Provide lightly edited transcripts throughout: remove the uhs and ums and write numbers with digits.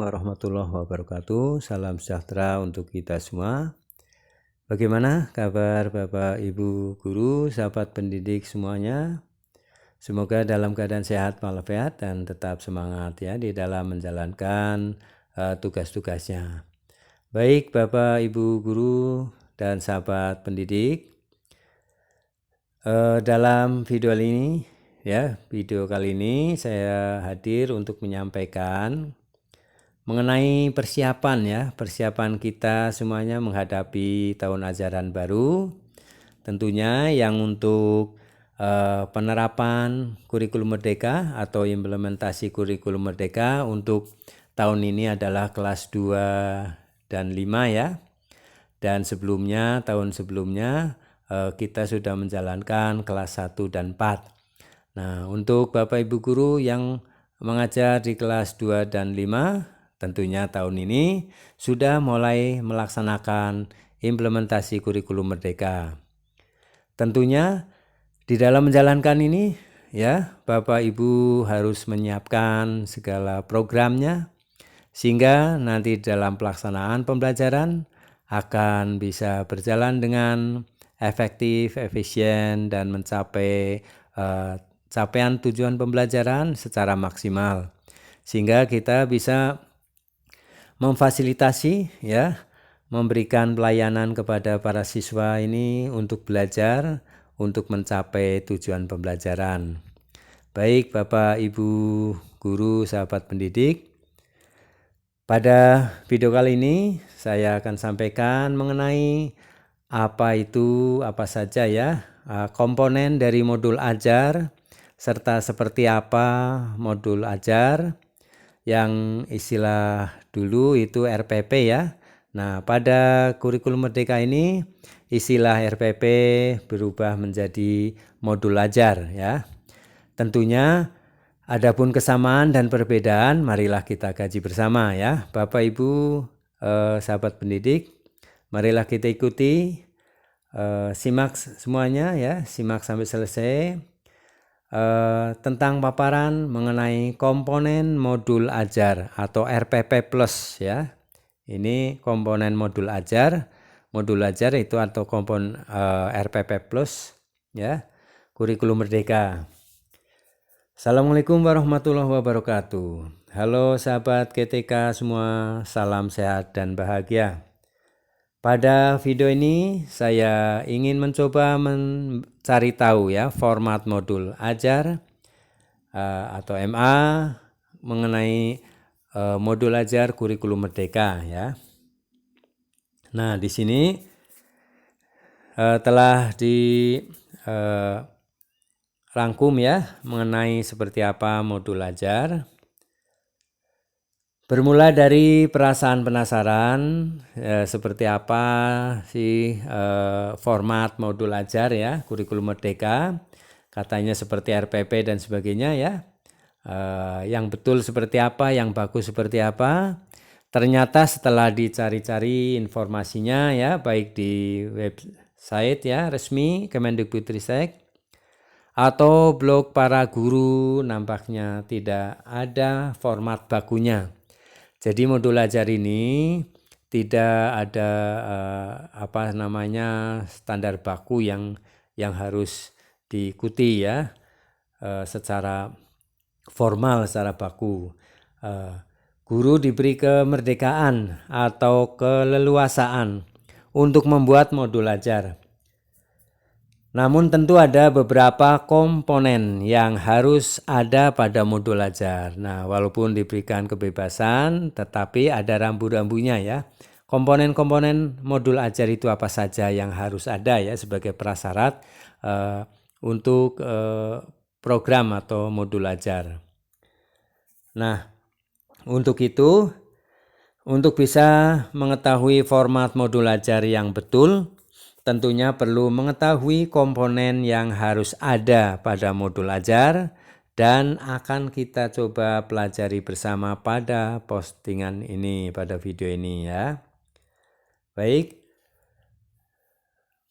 warahmatullahi wabarakatuh. Salam sejahtera untuk kita semua. Bagaimana kabar Bapak Ibu guru, sahabat pendidik semuanya? Semoga dalam keadaan sehat walafiat dan tetap semangat ya di dalam menjalankan tugas-tugasnya. Baik Bapak Ibu guru dan sahabat pendidik, dalam video kali ini saya hadir untuk menyampaikan mengenai persiapan kita semuanya menghadapi tahun ajaran baru, tentunya yang untuk penerapan kurikulum merdeka atau implementasi kurikulum merdeka untuk tahun ini adalah kelas 2 dan 5 ya. Dan tahun sebelumnya kita sudah menjalankan kelas 1 dan 4. Nah, untuk Bapak Ibu guru yang mengajar di kelas 2 dan 5, tentunya tahun ini sudah mulai melaksanakan implementasi kurikulum merdeka. Tentunya di dalam menjalankan ini ya, Bapak Ibu harus menyiapkan segala programnya sehingga nanti dalam pelaksanaan pembelajaran akan bisa berjalan dengan efektif, efisien dan mencapai capaian tujuan pembelajaran secara maksimal. Sehingga kita bisa memfasilitasi ya, memberikan pelayanan kepada para siswa ini untuk belajar, untuk mencapai tujuan pembelajaran. Baik Bapak Ibu guru, sahabat pendidik, pada video kali ini saya akan sampaikan mengenai apa saja ya komponen dari modul ajar, serta seperti apa modul ajar yang istilah dulu itu RPP ya. Nah, pada kurikulum merdeka ini istilah RPP berubah menjadi modul ajar ya. Tentunya adapun kesamaan dan perbedaan marilah kita kaji bersama ya. Bapak Ibu sahabat pendidik, marilah kita ikuti, simak semuanya ya, simak sampai selesai. Tentang paparan mengenai komponen modul ajar atau RPP Plus ya. Ini komponen modul ajar itu atau komponen RPP Plus ya, kurikulum merdeka. Assalamualaikum warahmatullahi wabarakatuh. Halo sahabat GTK semua, salam sehat dan bahagia. Pada video ini saya ingin mencoba mencari tahu ya format modul ajar atau MA mengenai modul ajar kurikulum merdeka ya. Nah, di sini telah dirangkum ya mengenai seperti apa modul ajar. Bermula dari perasaan penasaran seperti apa sih format modul ajar ya kurikulum merdeka, katanya seperti RPP dan sebagainya ya. Yang betul seperti apa, yang bagus seperti apa. Ternyata setelah dicari-cari informasinya ya, baik di website ya resmi Kemendikbudristek atau blog para guru, nampaknya tidak ada format bakunya. Jadi modul ajar ini tidak ada standar baku yang harus diikuti ya secara formal, secara baku. Guru diberi kemerdekaan atau keleluasaan untuk membuat modul ajar. Namun tentu ada beberapa komponen yang harus ada pada modul ajar. Nah, walaupun diberikan kebebasan, tetapi ada rambu-rambunya ya. Komponen-komponen modul ajar itu apa saja yang harus ada ya sebagai prasyarat untuk program atau modul ajar. Nah, untuk itu, untuk bisa mengetahui format modul ajar yang betul, tentunya perlu mengetahui komponen yang harus ada pada modul ajar dan akan kita coba pelajari bersama pada postingan ini, pada video ini ya. Baik.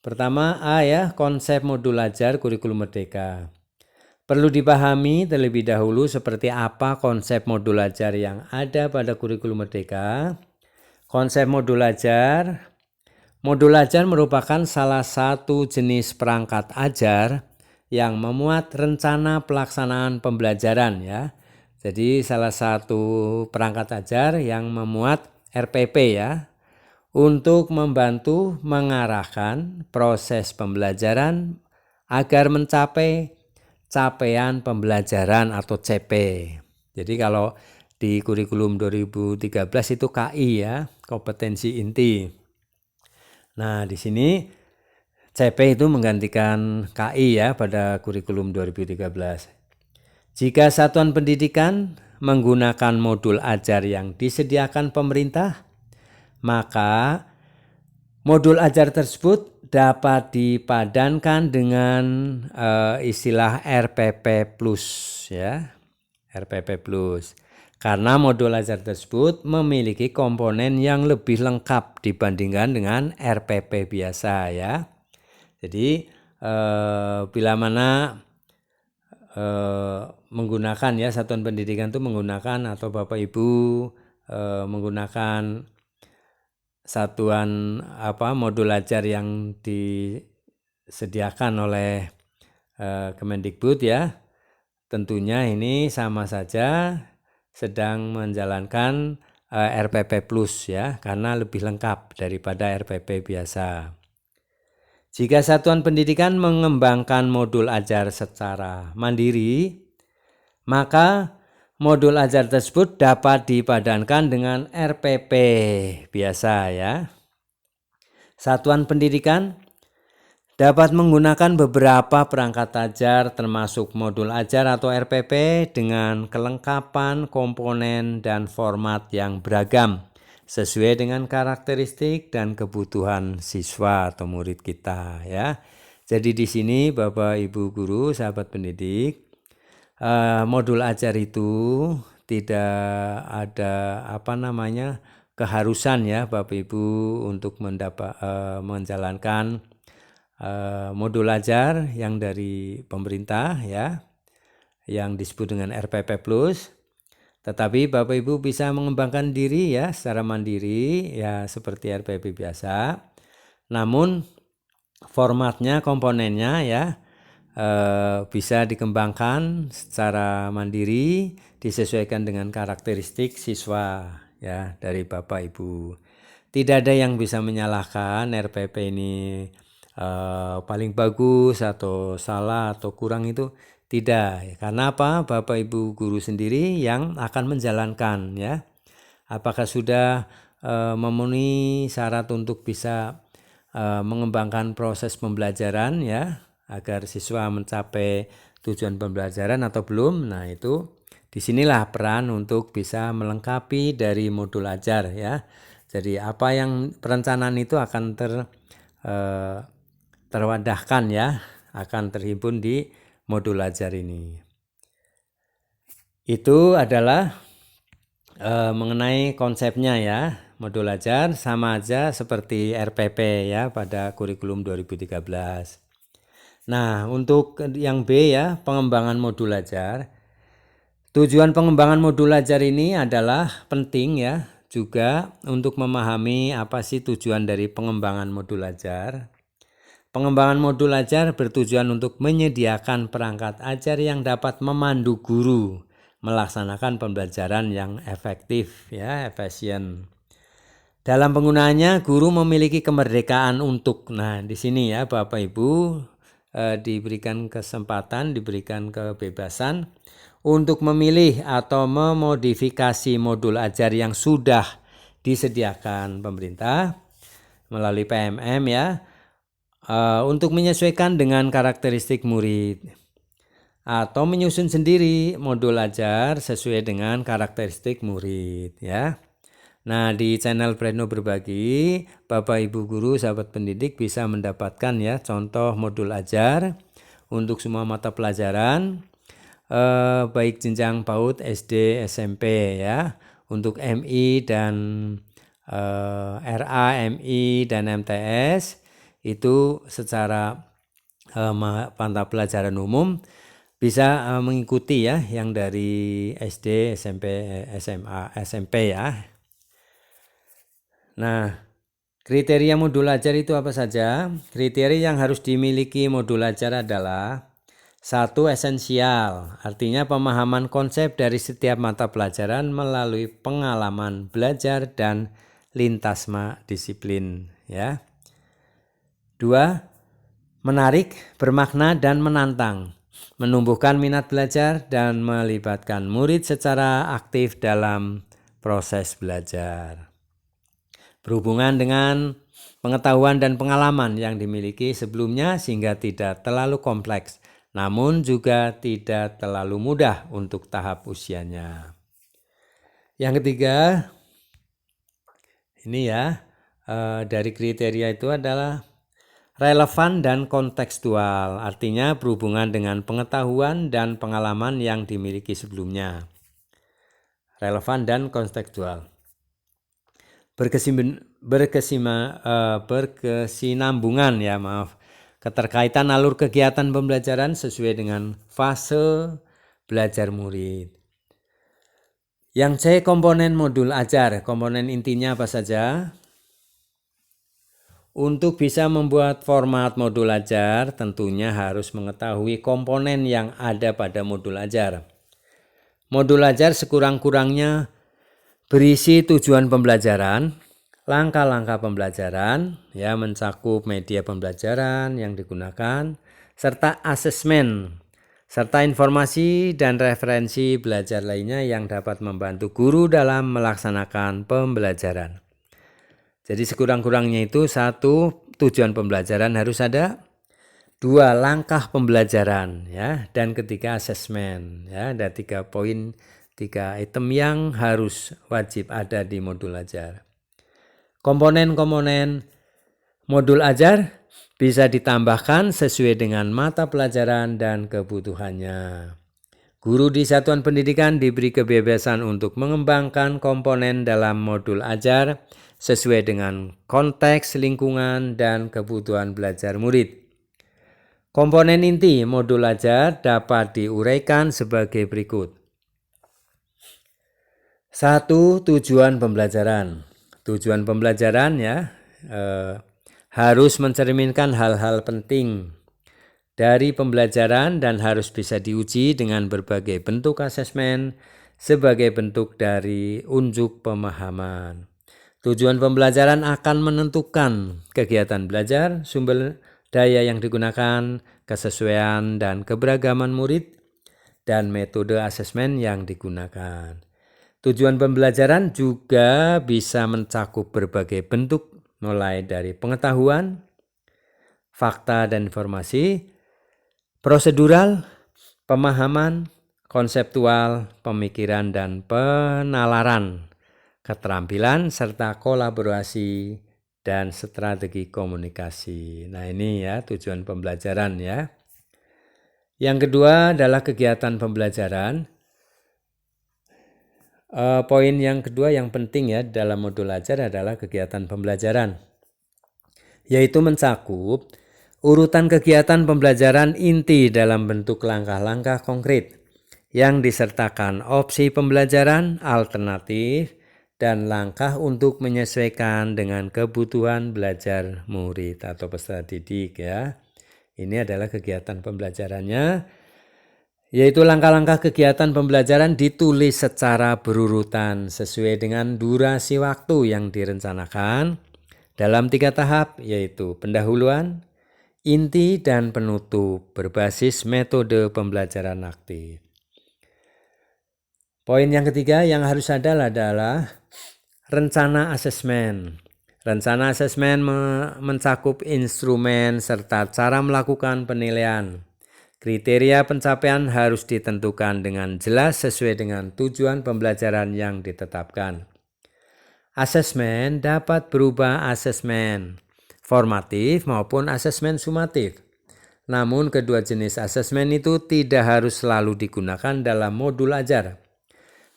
Pertama A ya, konsep modul ajar kurikulum merdeka. Perlu dipahami terlebih dahulu seperti apa konsep modul ajar yang ada pada kurikulum Merdeka. Konsep modul ajar merupakan salah satu jenis perangkat ajar yang memuat rencana pelaksanaan pembelajaran ya. Jadi salah satu perangkat ajar yang memuat RPP ya, untuk membantu mengarahkan proses pembelajaran agar mencapai capaian pembelajaran atau CP. Jadi kalau di kurikulum 2013 itu KI ya, kompetensi inti. Nah, di sini CP itu menggantikan KI ya pada kurikulum 2013. Jika satuan pendidikan menggunakan modul ajar yang disediakan pemerintah, maka modul ajar tersebut dapat dipadankan dengan istilah RPP Plus ya. RPP Plus. Karena modul ajar tersebut memiliki komponen yang lebih lengkap dibandingkan dengan RPP biasa ya. Jadi bila mana menggunakan ya, satuan pendidikan itu menggunakan atau Bapak Ibu menggunakan satuan modul ajar yang disediakan oleh Kemendikbud ya, tentunya ini sama saja sedang menjalankan RPP Plus ya, karena lebih lengkap daripada RPP biasa. Jika satuan pendidikan mengembangkan modul ajar secara mandiri, maka modul ajar tersebut dapat dipadankan dengan RPP biasa ya. Satuan pendidikan dapat menggunakan beberapa perangkat ajar termasuk modul ajar atau RPP dengan kelengkapan komponen dan format yang beragam sesuai dengan karakteristik dan kebutuhan siswa atau murid kita ya. Jadi di sini Bapak Ibu guru, sahabat pendidik, modul ajar itu tidak ada keharusan ya Bapak Ibu untuk menjalankan modul ajar yang dari pemerintah ya, yang disebut dengan RPP Plus. Tetapi Bapak Ibu bisa mengembangkan diri ya secara mandiri ya seperti RPP biasa. Namun formatnya, komponennya ya bisa dikembangkan secara mandiri disesuaikan dengan karakteristik siswa ya dari Bapak Ibu. Tidak ada yang bisa menyalahkan RPP ini paling bagus atau salah atau kurang, itu tidak. Karena apa? Bapak Ibu guru sendiri yang akan menjalankan ya. Apakah sudah memenuhi syarat untuk bisa mengembangkan proses pembelajaran ya, agar siswa mencapai tujuan pembelajaran atau belum. Nah, itu disinilah peran untuk bisa melengkapi dari modul ajar ya. Jadi apa yang perencanaan itu akan terwadahkan ya, akan terhimpun di modul ajar ini. Itu adalah mengenai konsepnya ya. Modul ajar sama aja seperti RPP ya pada kurikulum 2013. Nah, untuk yang B ya, pengembangan modul ajar. Tujuan pengembangan modul ajar ini adalah penting ya, juga untuk memahami apa sih tujuan dari pengembangan modul ajar. Pengembangan modul ajar bertujuan untuk menyediakan perangkat ajar yang dapat memandu guru melaksanakan pembelajaran yang efektif ya, efisien. Dalam penggunaannya guru memiliki kemerdekaan untuk, nah di sini ya Bapak Ibu diberikan kesempatan, diberikan kebebasan untuk memilih atau memodifikasi modul ajar yang sudah disediakan pemerintah melalui PMM ya, untuk menyesuaikan dengan karakteristik murid, atau menyusun sendiri modul ajar sesuai dengan karakteristik murid ya. Nah, di channel Breno Berbagi, Bapak Ibu guru, sahabat pendidik bisa mendapatkan ya contoh modul ajar untuk semua mata pelajaran baik jenjang PAUD, SD, SMP ya. Untuk MI dan RA, MI dan MTS itu secara mata pelajaran umum bisa mengikuti ya yang dari SD, SMP, SMA, SMP ya. Nah, kriteria modul ajar itu apa saja? Kriteria yang harus dimiliki modul ajar adalah: 1. Esensial, artinya pemahaman konsep dari setiap mata pelajaran melalui pengalaman belajar dan lintas disiplin ya. 2. Menarik, bermakna dan menantang, menumbuhkan minat belajar dan melibatkan murid secara aktif dalam proses belajar. Berhubungan dengan pengetahuan dan pengalaman yang dimiliki sebelumnya sehingga tidak terlalu kompleks, namun juga tidak terlalu mudah untuk tahap usianya. Yang ketiga, ini ya, dari kriteria itu adalah relevan dan kontekstual, artinya berhubungan dengan pengetahuan dan pengalaman yang dimiliki sebelumnya. Relevan dan kontekstual. Berkesinambungan ya, keterkaitan alur kegiatan pembelajaran sesuai dengan fase belajar murid. Yang C, komponen modul ajar. Komponen intinya apa saja? Untuk bisa membuat format modul ajar, tentunya harus mengetahui komponen yang ada pada modul ajar. Modul ajar sekurang-kurangnya berisi tujuan pembelajaran, langkah-langkah pembelajaran, ya mencakup media pembelajaran yang digunakan, serta asesmen, serta informasi dan referensi belajar lainnya yang dapat membantu guru dalam melaksanakan pembelajaran. Jadi sekurang-kurangnya itu: 1. Tujuan pembelajaran harus ada. 2. Langkah pembelajaran ya, dan ketiga asesmen ya. Ada 3 poin, 3 item yang harus wajib ada di modul ajar. Komponen-komponen modul ajar bisa ditambahkan sesuai dengan mata pelajaran dan kebutuhannya. Guru di satuan pendidikan diberi kebebasan untuk mengembangkan komponen dalam modul ajar sesuai dengan konteks lingkungan dan kebutuhan belajar murid. Komponen inti modul ajar dapat diuraikan sebagai berikut. 1. Tujuan pembelajaran. Tujuan pembelajaran ya harus mencerminkan hal-hal penting dari pembelajaran dan harus bisa diuji dengan berbagai bentuk asesmen sebagai bentuk dari unjuk pemahaman. Tujuan pembelajaran akan menentukan kegiatan belajar, sumber daya yang digunakan, kesesuaian dan keberagaman murid, dan metode asesmen yang digunakan. Tujuan pembelajaran juga bisa mencakup berbagai bentuk, mulai dari pengetahuan, fakta dan informasi, prosedural, pemahaman, konseptual, pemikiran dan penalaran, keterampilan, serta kolaborasi dan strategi komunikasi. Nah ini ya tujuan pembelajaran ya. Yang kedua adalah kegiatan pembelajaran. Poin yang kedua yang penting ya dalam modul ajar adalah kegiatan pembelajaran, yaitu mencakup urutan kegiatan pembelajaran inti dalam bentuk langkah-langkah konkret yang disertakan opsi pembelajaran alternatif dan langkah untuk menyesuaikan dengan kebutuhan belajar murid atau peserta didik ya. Ini adalah kegiatan pembelajarannya, yaitu langkah-langkah kegiatan pembelajaran ditulis secara berurutan sesuai dengan durasi waktu yang direncanakan dalam 3 tahap, yaitu pendahuluan, inti, dan penutup berbasis metode pembelajaran aktif. Poin yang ketiga yang harus ada adalah rencana asesmen. Rencana asesmen mencakup instrumen serta cara melakukan penilaian. Kriteria pencapaian harus ditentukan dengan jelas sesuai dengan tujuan pembelajaran yang ditetapkan. Asesmen dapat berupa asesmen formatif maupun asesmen sumatif. Namun kedua jenis asesmen itu tidak harus selalu digunakan dalam modul ajar,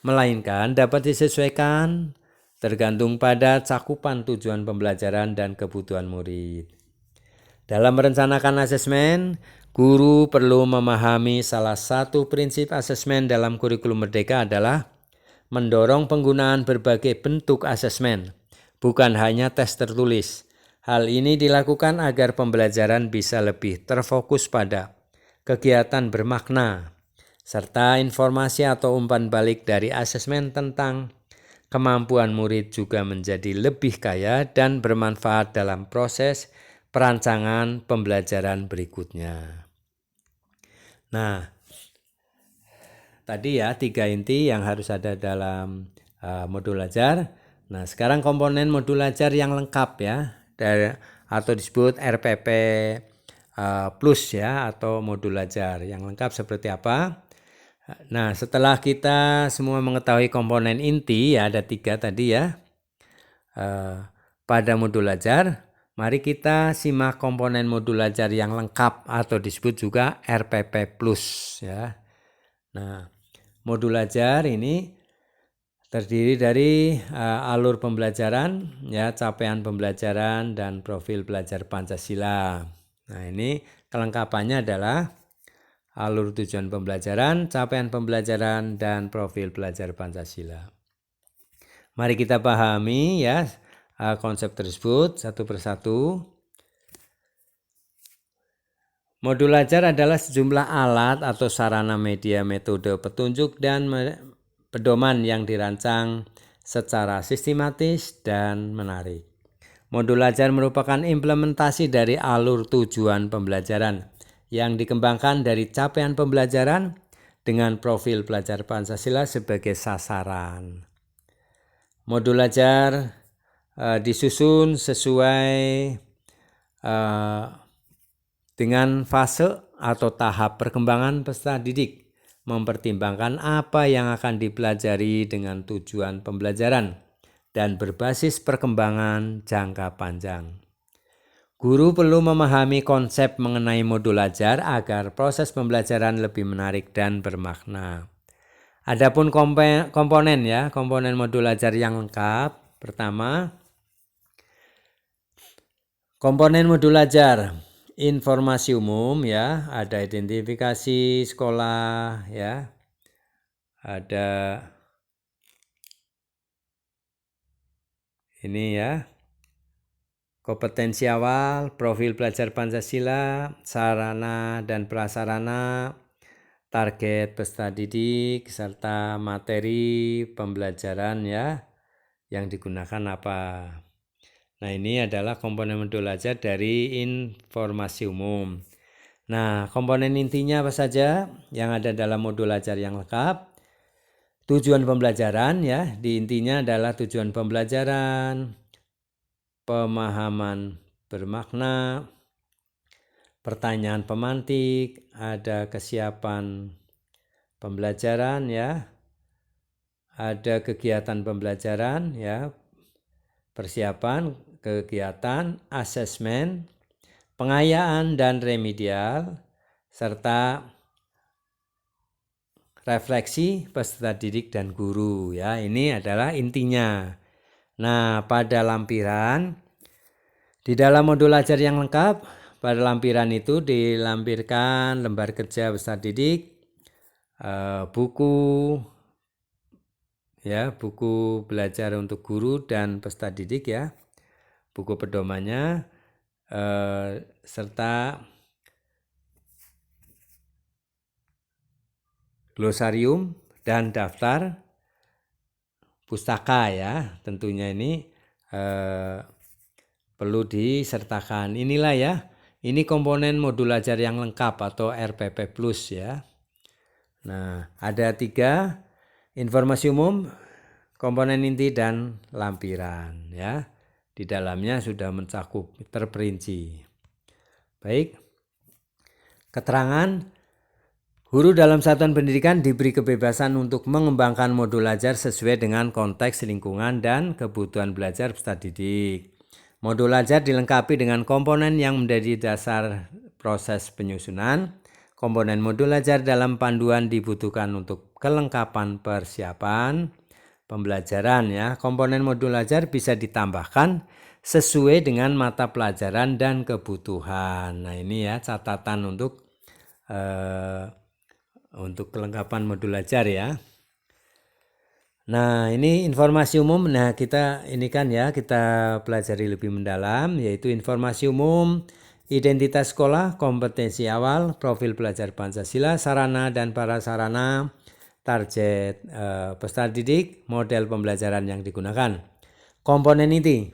melainkan dapat disesuaikan tergantung pada cakupan tujuan pembelajaran dan kebutuhan murid. Dalam merencanakan asesmen, Guru perlu memahami salah satu prinsip asesmen dalam kurikulum Merdeka adalah mendorong penggunaan berbagai bentuk asesmen, bukan hanya tes tertulis. Hal ini dilakukan agar pembelajaran bisa lebih terfokus pada kegiatan bermakna, serta informasi atau umpan balik dari asesmen tentang kemampuan murid juga menjadi lebih kaya dan bermanfaat dalam proses perancangan pembelajaran berikutnya. Nah, tadi ya 3 inti yang harus ada dalam modul ajar. Nah, sekarang komponen modul ajar yang lengkap ya, atau disebut RPP plus ya, atau modul ajar yang lengkap seperti apa. Nah, setelah kita semua mengetahui komponen inti ya, ada 3 tadi ya, pada modul ajar, mari kita simak komponen modul ajar yang lengkap atau disebut juga RPP plus ya. Nah, modul ajar ini terdiri dari alur pembelajaran, ya, capaian pembelajaran dan profil belajar Pancasila. Nah, ini kelengkapannya adalah alur tujuan pembelajaran, capaian pembelajaran, dan profil belajar Pancasila. Mari kita pahami ya konsep tersebut satu persatu. Modul ajar adalah sejumlah alat atau sarana media metode petunjuk dan pedoman yang dirancang secara sistematis dan menarik. Modul ajar merupakan implementasi dari alur tujuan pembelajaran yang dikembangkan dari capaian pembelajaran dengan profil belajar Pancasila sebagai sasaran. Modul ajar disusun sesuai dengan fase atau tahap perkembangan peserta didik, mempertimbangkan apa yang akan dipelajari dengan tujuan pembelajaran dan berbasis perkembangan jangka panjang. Guru perlu memahami konsep mengenai modul ajar agar proses pembelajaran lebih menarik dan bermakna. Adapun komponen ya, komponen modul ajar yang lengkap. Pertama, komponen modul ajar informasi umum ya, ada identifikasi sekolah ya, ada ini ya, kompetensi awal, profil belajar Pancasila, sarana dan prasarana, target peserta didik, serta materi pembelajaran ya yang digunakan apa. Nah, ini adalah komponen modul ajar dari informasi umum. Nah, komponen intinya apa saja yang ada dalam modul ajar yang lengkap? Tujuan pembelajaran ya, di intinya adalah tujuan pembelajaran, pemahaman bermakna, pertanyaan pemantik, ada kesiapan pembelajaran ya, ada kegiatan pembelajaran ya, persiapan kegiatan, asesmen, pengayaan dan remedial, serta refleksi peserta didik dan guru ya. Ini adalah intinya. Nah, pada lampiran di dalam modul ajar yang lengkap, pada lampiran itu dilampirkan lembar kerja peserta didik, buku ya, buku belajar untuk guru dan peserta didik ya, buku pedomannya, serta glosarium dan daftar pustaka ya. Tentunya ini perlu disertakan. Inilah ya, ini komponen modul ajar yang lengkap atau RPP plus ya. Nah, ada 3, informasi umum, komponen inti, dan lampiran ya. Di dalamnya sudah mencakup terperinci. Baik, keterangan. Guru dalam satuan pendidikan diberi kebebasan untuk mengembangkan modul ajar sesuai dengan konteks lingkungan dan kebutuhan belajar peserta didik. Modul ajar dilengkapi dengan komponen yang menjadi dasar proses penyusunan. Komponen modul ajar dalam panduan dibutuhkan untuk kelengkapan persiapan pembelajaran ya. Komponen modul ajar bisa ditambahkan sesuai dengan mata pelajaran dan kebutuhan. Nah, ini ya catatan untuk untuk kelengkapan modul ajar ya. Nah, ini informasi umum. Nah, kita ini kan ya, kita pelajari lebih mendalam, yaitu informasi umum, identitas sekolah, kompetensi awal, profil pelajar Pancasila, sarana dan prasarana, target peserta didik, model pembelajaran yang digunakan. Komponen inti: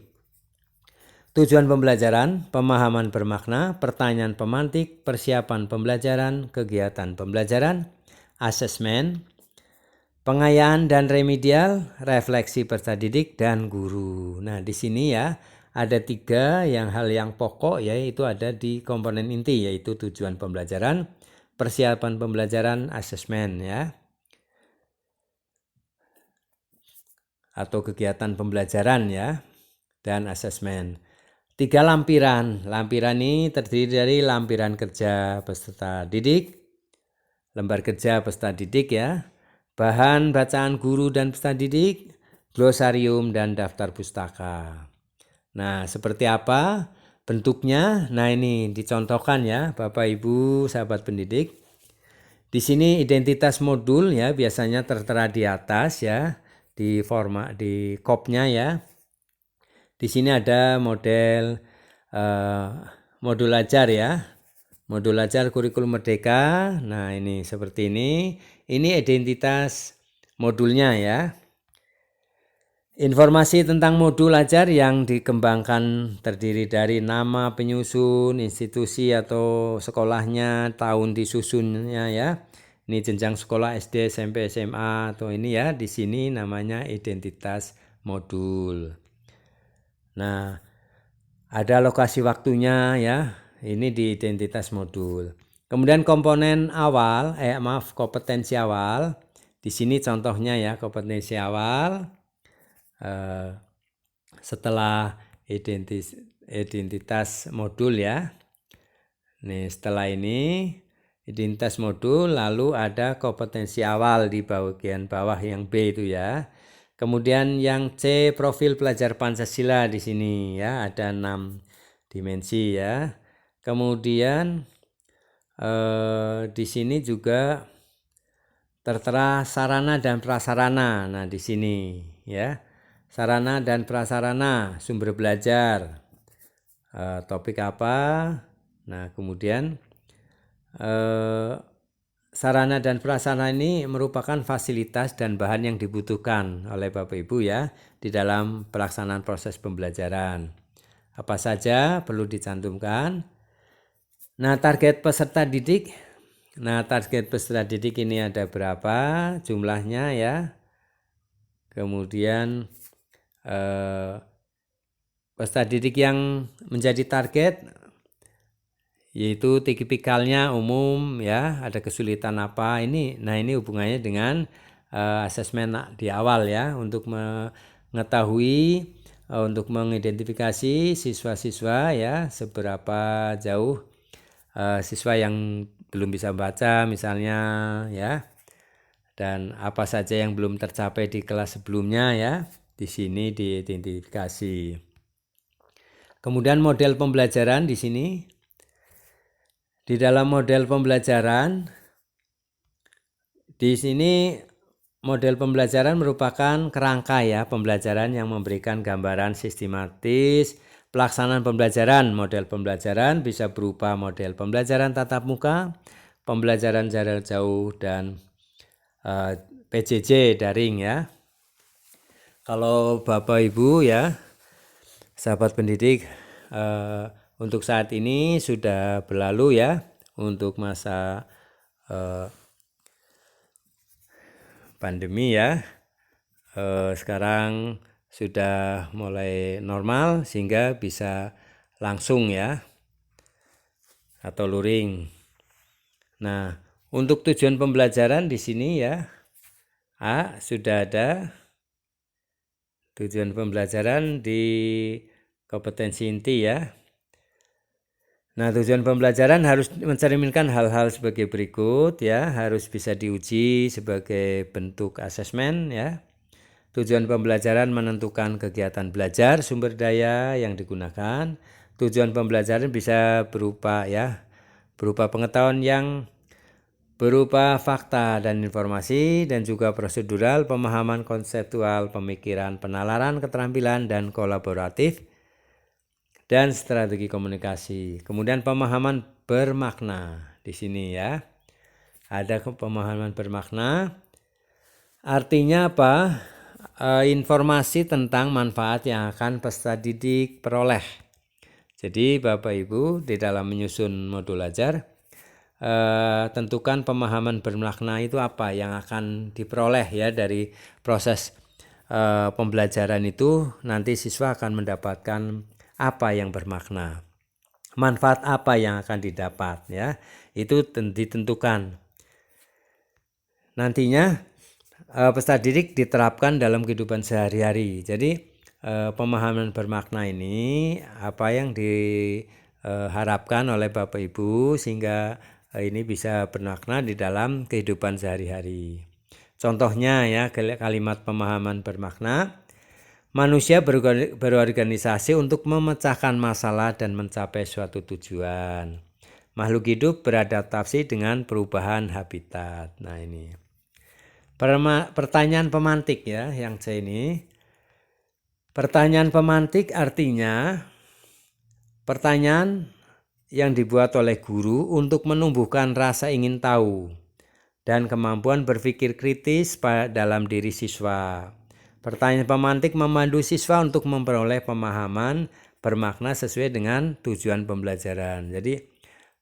tujuan pembelajaran, pemahaman bermakna, pertanyaan pemantik, persiapan pembelajaran, kegiatan pembelajaran, asesmen, pengayaan dan remedial, refleksi peserta didik dan guru. Nah, di sini ya ada 3 hal yang pokok, yaitu ada di komponen inti, yaitu tujuan pembelajaran, persiapan pembelajaran, asesmen ya, atau kegiatan pembelajaran ya, dan asesmen. 3 lampiran. Lampiran ini terdiri dari lampiran kerja peserta didik, lembar kerja peserta didik ya, bahan bacaan guru dan peserta didik, glosarium dan daftar pustaka. Nah, seperti apa bentuknya? Nah, ini dicontohkan ya, Bapak Ibu sahabat pendidik. Di sini identitas modul ya, biasanya tertera di atas ya, di format di kopnya ya. Di sini ada model modul ajar ya. Modul ajar kurikulum merdeka. Nah, ini seperti ini. Ini identitas modulnya ya. Informasi tentang modul ajar yang dikembangkan terdiri dari nama penyusun, institusi atau sekolahnya, tahun disusunnya ya. Ini jenjang sekolah SD, SMP, SMA atau ini ya. Di sini namanya identitas modul. Nah, ada lokasi waktunya ya. Ini di identitas modul. Kemudian komponen awal, kompetensi awal. Di sini contohnya ya, kompetensi awal. Setelah identitas modul ya. Nih, setelah ini identitas modul, lalu ada kompetensi awal di bagian bawah yang B itu ya. Kemudian yang C, profil pelajar Pancasila di sini ya, ada 6 dimensi ya. Kemudian di sini juga tertera sarana dan prasarana. Nah, di sini ya. Sarana dan prasarana, sumber belajar. Topik apa? Nah, kemudian sarana dan prasarana ini merupakan fasilitas dan bahan yang dibutuhkan oleh Bapak Ibu ya di dalam pelaksanaan proses pembelajaran. Apa saja perlu dicantumkan. Nah, target peserta didik. Nah, target peserta didik ini ada berapa jumlahnya ya. Kemudian peserta didik yang menjadi target yaitu tipikalnya umum ya, ada kesulitan apa ini. Nah, ini hubungannya dengan asesmen di awal ya, untuk mengetahui untuk mengidentifikasi siswa-siswa ya, seberapa jauh siswa yang belum bisa baca misalnya ya, dan apa saja yang belum tercapai di kelas sebelumnya ya, di sini diidentifikasi. Kemudian model pembelajaran di sini. Di dalam model pembelajaran, di sini model pembelajaran merupakan kerangka ya pembelajaran yang memberikan gambaran sistematis pelaksanaan pembelajaran. Model pembelajaran bisa berupa model pembelajaran tatap muka, pembelajaran jarak jauh, dan PJJ daring ya. Kalau Bapak Ibu ya, sahabat pendidik, untuk saat ini sudah berlalu ya, untuk masa pandemi ya. Sekarang sudah mulai normal sehingga bisa langsung ya, atau luring. Nah, untuk tujuan pembelajaran di sini ya, sudah ada tujuan pembelajaran di kompetensi inti ya. Nah, tujuan pembelajaran harus mencerminkan hal-hal sebagai berikut ya, harus bisa diuji sebagai bentuk asesmen ya. Tujuan pembelajaran menentukan kegiatan belajar, sumber daya yang digunakan. Tujuan pembelajaran bisa berupa pengetahuan yang berupa fakta dan informasi, dan juga prosedural, pemahaman konseptual, pemikiran, penalaran, keterampilan, dan kolaboratif, dan strategi komunikasi. Kemudian pemahaman bermakna di sini ya. Ada pemahaman bermakna. Artinya apa? Informasi tentang manfaat yang akan peserta didik peroleh. Jadi Bapak Ibu di dalam menyusun modul ajar, tentukan pemahaman bermakna itu apa yang akan diperoleh ya dari proses pembelajaran itu. Nanti siswa akan mendapatkan apa yang bermakna, manfaat apa yang akan didapat ya, itu ditentukan. Nantinya peserta didik diterapkan dalam kehidupan sehari-hari. Jadi pemahaman bermakna ini apa yang diharapkan oleh Bapak Ibu sehingga ini bisa bermakna di dalam kehidupan sehari-hari. Contohnya ya, kalimat pemahaman bermakna. Manusia berorganisasi untuk memecahkan masalah dan mencapai suatu tujuan. Makhluk hidup beradaptasi dengan perubahan habitat. Nah ini pertanyaan pemantik ya yang C ini. Pertanyaan pemantik artinya pertanyaan yang dibuat oleh guru untuk menumbuhkan rasa ingin tahu dan kemampuan berpikir kritis dalam diri siswa. Pertanyaan pemantik memandu siswa untuk memperoleh pemahaman bermakna sesuai dengan tujuan pembelajaran. Jadi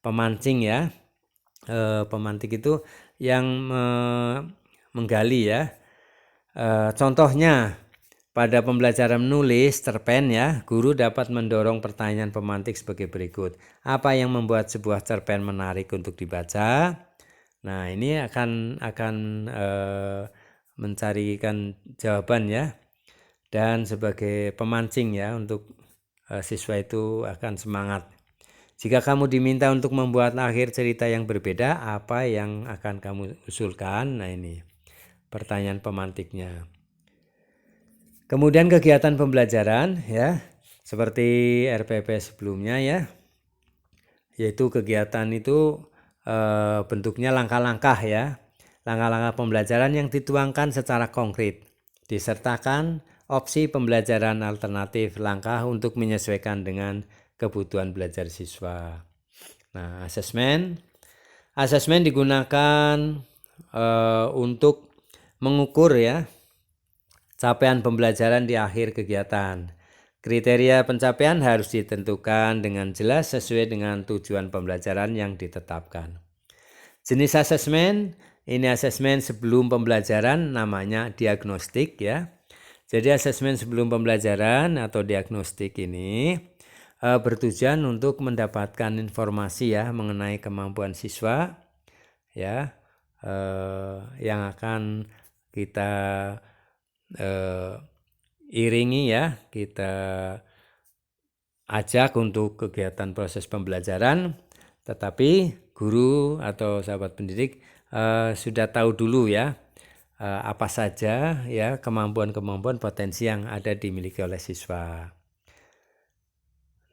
pemancing ya, pemantik itu yang menggali ya. Contohnya pada pembelajaran menulis cerpen ya, guru dapat mendorong pertanyaan pemantik sebagai berikut. Apa yang membuat sebuah cerpen menarik untuk dibaca? Nah ini akan mencarikan jawaban ya, dan sebagai pemancing ya untuk siswa itu akan semangat. Jika kamu diminta untuk membuat akhir cerita yang berbeda, apa yang akan kamu usulkan? Nah ini pertanyaan pemantiknya. Kemudian kegiatan pembelajaran ya, seperti RPP sebelumnya ya, yaitu kegiatan itu bentuknya langkah-langkah ya. Langkah-langkah pembelajaran yang dituangkan secara konkret. Disertakan opsi pembelajaran alternatif, langkah untuk menyesuaikan dengan kebutuhan belajar siswa. Nah, asesmen digunakan untuk mengukur ya capaian pembelajaran di akhir kegiatan. Kriteria pencapaian harus ditentukan dengan jelas sesuai dengan tujuan pembelajaran yang ditetapkan. Jenis asesmen, ini asesmen sebelum pembelajaran, namanya diagnostik ya. Jadi asesmen sebelum pembelajaran atau diagnostik ini bertujuan untuk mendapatkan informasi ya mengenai kemampuan siswa ya, yang akan kita iringi ya, kita ajak untuk kegiatan proses pembelajaran, tetapi guru atau sahabat pendidik sudah tahu dulu ya apa saja ya kemampuan-kemampuan potensi yang ada dimiliki oleh siswa.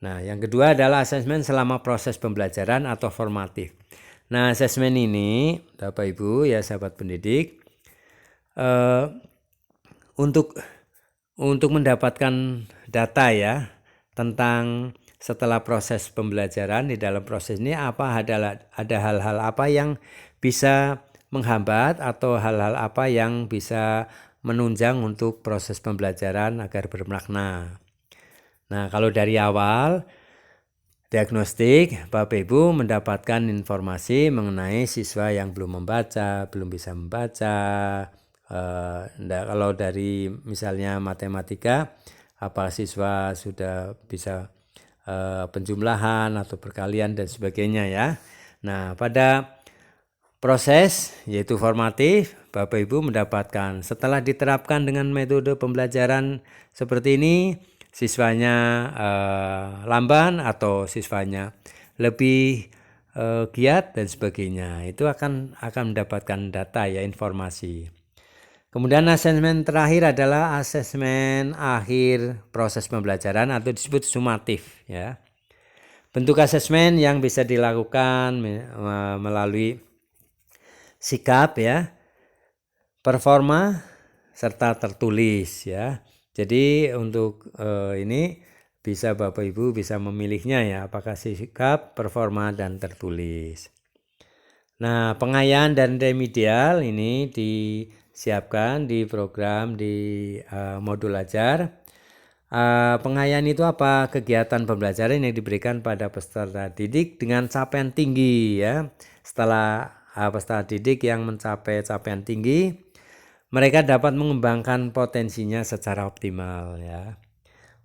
Nah, yang kedua adalah asesmen selama proses pembelajaran atau formatif. Nah, asesmen ini Bapak Ibu ya sahabat pendidik, untuk mendapatkan data ya tentang setelah proses pembelajaran. Di dalam proses ini ada hal-hal apa yang bisa menghambat atau hal-hal apa yang bisa menunjang untuk proses pembelajaran agar bermakna. Nah, kalau dari awal diagnostik, Bapak Ibu mendapatkan informasi mengenai siswa yang belum membaca, belum bisa membaca. Kalau dari misalnya matematika, apa siswa sudah bisa penjumlahan atau perkalian dan sebagainya ya. Nah, pada proses yaitu formatif, Bapak Ibu mendapatkan setelah diterapkan dengan metode pembelajaran seperti ini, siswanya lamban atau siswanya lebih giat dan sebagainya. Itu akan mendapatkan data ya, informasi. Kemudian asesmen terakhir adalah asesmen akhir proses pembelajaran atau disebut sumatif ya. Bentuk asesmen yang bisa dilakukan melalui sikap ya, performa serta tertulis ya. Jadi untuk ini bisa Bapak Ibu bisa memilihnya ya, apakah sikap, performa dan tertulis. Nah, pengayaan dan remedial ini disiapkan di program di modul ajar. Pengayaan itu apa? Kegiatan pembelajaran yang diberikan pada peserta didik dengan capaian tinggi ya. Setelah peserta didik yang mencapai capaian tinggi, mereka dapat mengembangkan potensinya secara optimal ya.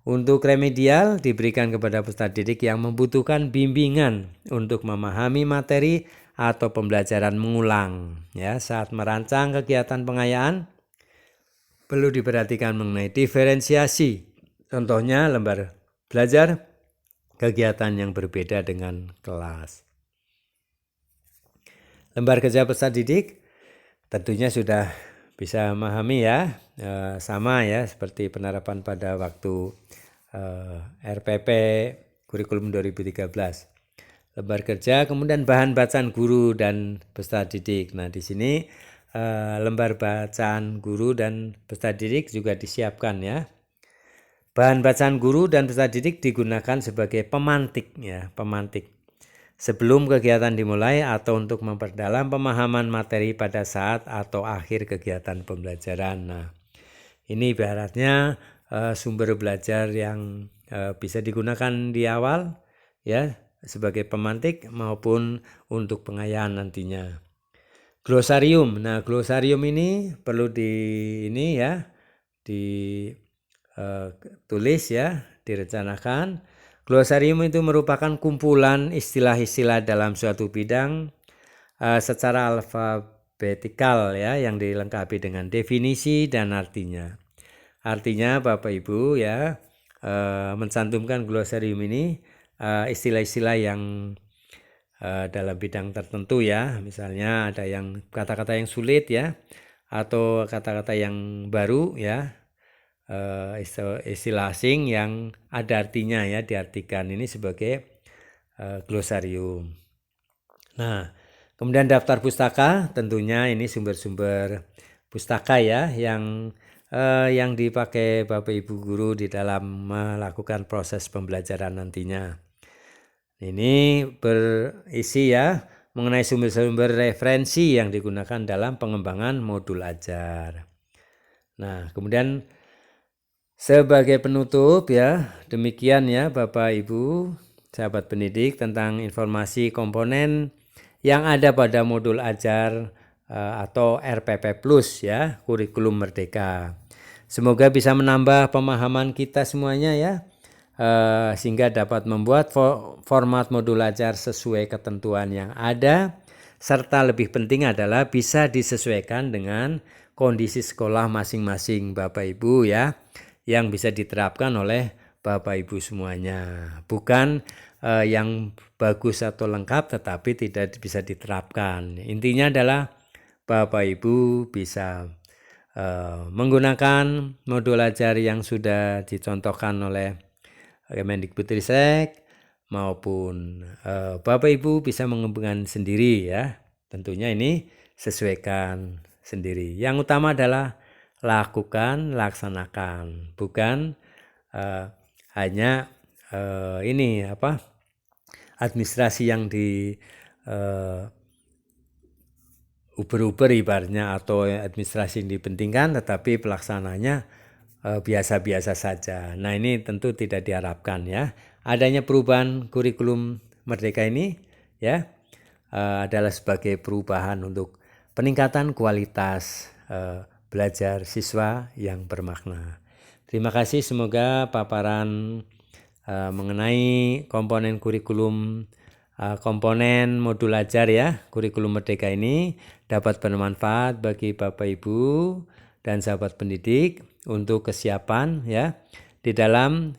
Untuk remedial diberikan kepada peserta didik yang membutuhkan bimbingan untuk memahami materi atau pembelajaran mengulang ya. Saat merancang kegiatan pengayaan perlu diperhatikan mengenai diferensiasi. Contohnya lembar belajar kegiatan yang berbeda dengan kelas. Lembar kerja peserta didik tentunya sudah bisa memahami ya, sama ya seperti penerapan pada waktu RPP kurikulum 2013. Lembar kerja, kemudian bahan bacaan guru dan peserta didik. Nah, di sini lembar bacaan guru dan peserta didik juga disiapkan ya. Bahan bacaan guru dan peserta didik digunakan sebagai pemantik ya, pemantik sebelum kegiatan dimulai atau untuk memperdalam pemahaman materi pada saat atau akhir kegiatan pembelajaran. Nah, ini ibaratnya sumber belajar yang bisa digunakan di awal ya sebagai pemantik maupun untuk pengayaan nantinya. Glosarium. Nah, glosarium ini perlu ditulis ya, direncanakan. Glosarium itu merupakan kumpulan istilah-istilah dalam suatu bidang secara alfabetikal ya, yang dilengkapi dengan definisi dan artinya. Artinya Bapak Ibu ya mencantumkan glosarium ini istilah-istilah yang dalam bidang tertentu ya, misalnya ada yang kata-kata yang sulit ya, atau kata-kata yang baru ya, istilah asing yang ada artinya ya, diartikan ini sebagai glosarium. Nah, kemudian daftar pustaka, tentunya ini sumber-sumber pustaka ya yang dipakai Bapak Ibu guru di dalam melakukan proses pembelajaran nantinya. Ini berisi ya mengenai sumber-sumber referensi yang digunakan dalam pengembangan modul ajar. Nah, kemudian sebagai penutup ya, demikian ya Bapak Ibu sahabat pendidik tentang informasi komponen yang ada pada modul ajar atau RPP Plus ya, kurikulum merdeka. Semoga bisa menambah pemahaman kita semuanya ya, sehingga dapat membuat format modul ajar sesuai ketentuan yang ada, serta lebih penting adalah bisa disesuaikan dengan kondisi sekolah masing-masing Bapak Ibu ya, yang bisa diterapkan oleh Bapak Ibu semuanya. Bukan yang bagus atau lengkap tetapi tidak bisa diterapkan. Intinya adalah Bapak Ibu bisa menggunakan modul ajar yang sudah dicontohkan oleh Kemendikbudristek maupun Bapak Ibu bisa mengembangkan sendiri ya. Tentunya ini sesuaikan sendiri. Yang utama adalah lakukan, laksanakan, bukan hanya administrasi yang di uber-uber ibaratnya atau administrasi yang dipentingkan tetapi pelaksananya biasa-biasa saja. Nah, ini tentu tidak diharapkan ya. Adanya perubahan kurikulum merdeka ini ya adalah sebagai perubahan untuk peningkatan kualitas belajar siswa yang bermakna. Terima kasih, semoga paparan mengenai komponen kurikulum komponen modul ajar ya kurikulum merdeka ini dapat bermanfaat bagi Bapak Ibu dan sahabat pendidik untuk kesiapan ya di dalam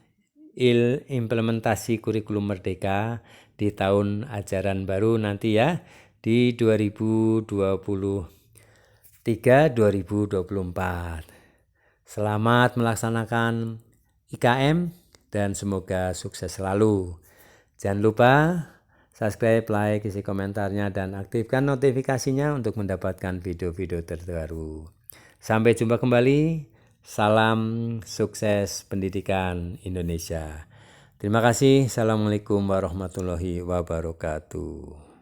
implementasi kurikulum merdeka di tahun ajaran baru nanti ya di 2023-2024. Selamat melaksanakan IKM dan semoga sukses selalu. Jangan lupa subscribe, like, isi komentarnya, dan aktifkan notifikasinya untuk mendapatkan video-video terbaru. Sampai jumpa kembali. Salam sukses pendidikan Indonesia. Terima kasih. Assalamualaikum warahmatullahi wabarakatuh.